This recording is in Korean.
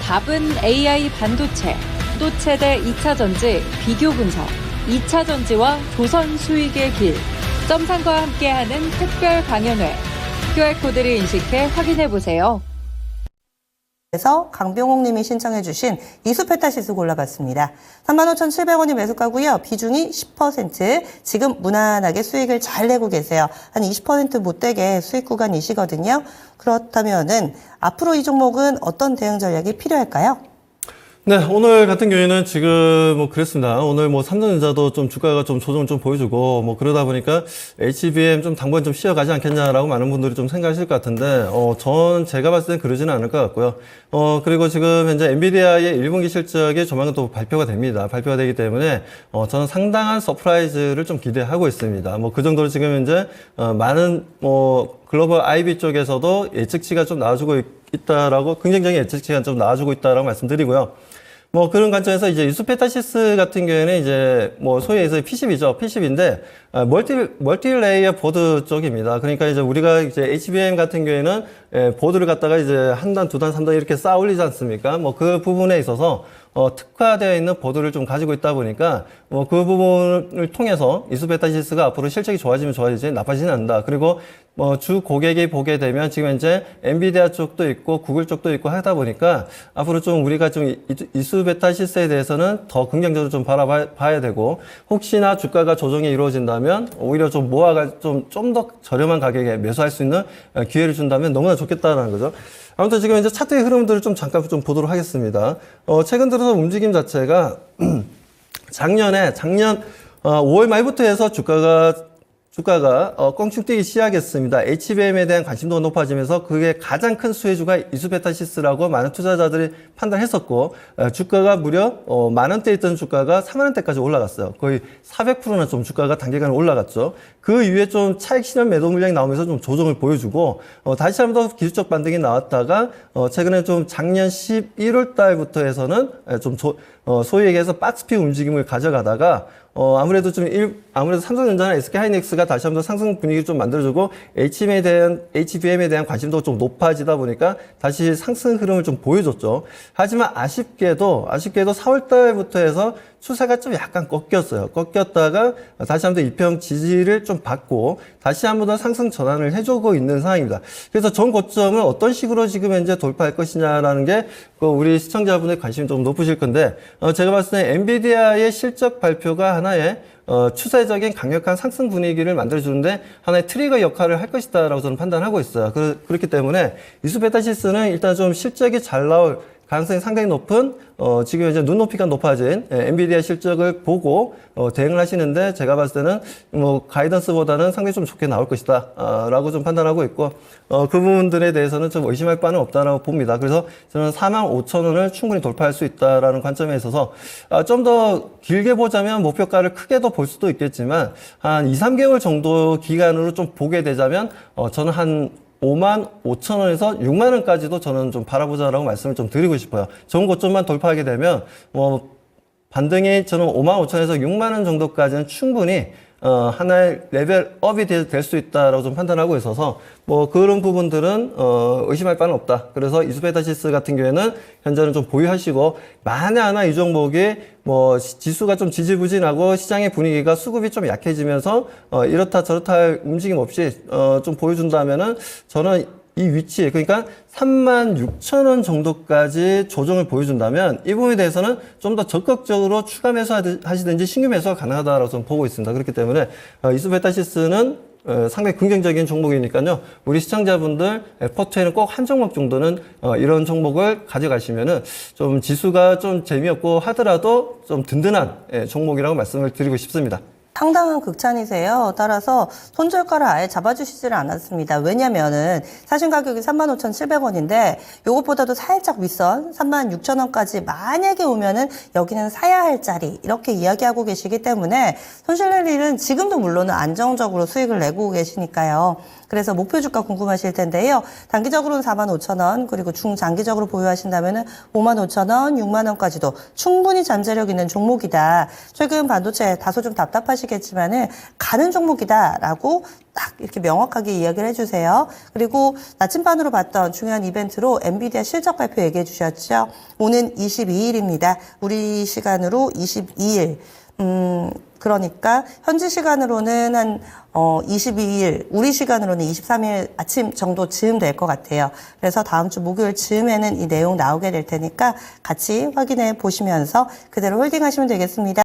답은 AI 반도체, 또 최대 2차 전지 비교 분석, 2차 전지와 조선 수익의 길, 점상과 함께하는 특별 강연회. QR코드를 인식해 확인해보세요. 그래서 강병옥 님이 신청해 주신 이수페타시스 골라봤습니다. 35,700원이 매수가고요. 비중이 10%. 지금 무난하게 수익을 잘 내고 계세요. 한 20% 못되게 수익 구간이시거든요. 그렇다면은 앞으로 이 종목은 어떤 대응 전략이 필요할까요? 네, 오늘 같은 경우에는 지금 뭐 그랬습니다. 오늘 뭐 삼성전자도 좀 주가가 좀 조정을 좀 보여주고 뭐 그러다 보니까 HBM 좀 당분간 좀 쉬어가지 않겠냐라고 많은 분들이 좀 생각하실 것 같은데, 제가 봤을 땐 그러지는 않을 것 같고요. 그리고 지금 현재 엔비디아의 1분기 실적이 조만간 또 발표가 됩니다. 발표가 되기 때문에, 저는 상당한 서프라이즈를 좀 기대하고 있습니다. 뭐 그 정도로 지금 현재, 많은 글로벌 IB 쪽에서도 예측치가 좀 나와주고 있다라고, 긍정적인 예측치가 좀 나와주고 있다라고 말씀드리고요. 뭐 그런 관점에서 이제 이수페타시스 같은 경우에는 이제 뭐 소위 해서 PCB죠. PCB인데 멀티레이어 보드 쪽입니다. 그러니까 이제 우리가 이제 HBM 같은 경우에는 보드를 갖다가 이제 한 단, 두 단, 3단 이렇게 쌓아 올리지 않습니까? 뭐 그 부분에 있어서 특화되어 있는 보드를 좀 가지고 있다 보니까 그 부분을 통해서 이수페타시스가 앞으로 실적이 좋아지면 좋아지지 나빠지는 않는다. 그리고 주 고객이 보게 되면 지금 현재 엔비디아 쪽도 있고 구글 쪽도 있고 하다 보니까 앞으로 좀 우리가 좀 이수페타시스에 대해서는 더 긍정적으로 좀 바라봐야 되고, 혹시나 주가가 조정이 이루어진다면 오히려 좀 모아가 좀 더 저렴한 가격에 매수할 수 있는 기회를 준다면 너무나 좋겠다라는 거죠. 아무튼 지금 이제 차트의 흐름들을 좀 잠깐 좀 보도록 하겠습니다. 최근 들어서 움직임 자체가 작년 5월 말부터 해서 주가가 껑충 뛰기 시작했습니다. HBM에 대한 관심도가 높아지면서 그게 가장 큰 수혜주가 이수페타시스라고 많은 투자자들이 판단했었고, 주가가 무려 만 원대 있던 주가가 3만 원대까지 올라갔어요. 거의 400%나 좀 주가가 단기간에 올라갔죠. 그 이후에 좀 차익 실현 매도 물량이 나오면서 좀 조정을 보여주고, 다시 한번 더 기술적 반등이 나왔다가 최근에 좀 작년 11월 달부터 해서는 좀 소위 얘기해서 박스피 움직임을 가져가다가 아무래도 삼성전자나 SK하이닉스가 다시 한번 상승 분위기를 좀 만들어주고 HBM에 대한 관심도가 좀 높아지다 보니까 다시 상승 흐름을 좀 보여줬죠. 하지만 아쉽게도 4월 달부터 해서 추세가 좀 약간 꺾였어요. 꺾였다가 다시 한번 입형 지지를 좀 받고 다시 한번 더 상승 전환을 해주고 있는 상황입니다. 그래서 전 고점을 어떤 식으로 지금 현재 돌파할 것이냐라는 게 우리 시청자분의 관심이 좀 높으실 건데, 제가 봤을 때 엔비디아의 실적 발표가 하나의 추세적인 강력한 상승 분위기를 만들어주는데 하나의 트리거 역할을 할 것이다라고 저는 판단하고 있어요. 그렇기 때문에 이수페타시스는 일단 좀 실적이 잘 나올 가능성이 상당히 높은, 지금 이제 눈높이가 높아진 엔비디아 실적을 보고 대응을 하시는데, 제가 봤을 때는 가이던스보다는 상당히 좀 좋게 나올 것이다 라고 좀 판단하고 있고, 그 부분들에 대해서는 좀 의심할 바는 없다라고 봅니다. 그래서 저는 45,000원을 충분히 돌파할 수 있다라는 관점에 있어서 좀 더 길게 보자면 목표가를 크게 더 볼 수도 있겠지만, 한 2, 3개월 정도 기간으로 좀 보게 되자면 저는 한 55,000원에서 6만원까지도 저는 좀 바라보자라고 말씀을 좀 드리고 싶어요. 좋은 고점만 돌파하게 되면, 반등이 저는 55,000원에서 6만원 정도까지는 충분히, 하나의 레벨업이 될 수 있다라고 좀 판단하고 있어서, 그런 부분들은, 의심할 바는 없다. 그래서 이수페타시스 같은 경우에는 현재는 좀 보유하시고, 만에 하나 이 종목이 지수가 좀 지지부진하고 시장의 분위기가 수급이 좀 약해지면서, 이렇다 저렇다 할 움직임 없이, 좀 보여준다면은, 저는 이 위치, 그러니까 36,000원 정도까지 조정을 보여준다면 이 부분에 대해서는 좀 더 적극적으로 추가 매수하시든지 신규 매수가 가능하다라고 저는 보고 있습니다. 그렇기 때문에 이수페타시스는 상당히 긍정적인 종목이니까요. 우리 시청자분들 포트에는 꼭 한 종목 정도는 이런 종목을 가져가시면은 좀 지수가 좀 재미없고 하더라도 좀 든든한 종목이라고 말씀을 드리고 싶습니다. 상당한 극찬이세요. 따라서 손절가를 아예 잡아주시지를 않았습니다. 왜냐면은 사신 가격이 35,700원인데 요것보다도 살짝 윗선 36,000원까지 만약에 오면은 여기는 사야 할 자리 이렇게 이야기하고 계시기 때문에 손실낼 일은 지금도 물론은 안정적으로 수익을 내고 계시니까요. 그래서 목표 주가 궁금하실 텐데요. 단기적으로는 45,000원, 그리고 중장기적으로 보유하신다면은 55,000원, 6만원까지도 충분히 잠재력 있는 종목이다. 최근 반도체 다소 좀 답답하시기 하시겠지만은 가는 종목이다라고 딱 이렇게 명확하게 이야기를 해주세요. 그리고 나침반으로 봤던 중요한 이벤트로 엔비디아 실적 발표 얘기해 주셨죠. 오는 22일입니다. 우리 시간으로 22일. 그러니까 현지 시간으로는 한 22일, 우리 시간으로는 23일 아침 정도 즈음 될 것 같아요. 그래서 다음 주 목요일 즈음에는 이 내용 나오게 될 테니까 같이 확인해 보시면서 그대로 홀딩하시면 되겠습니다.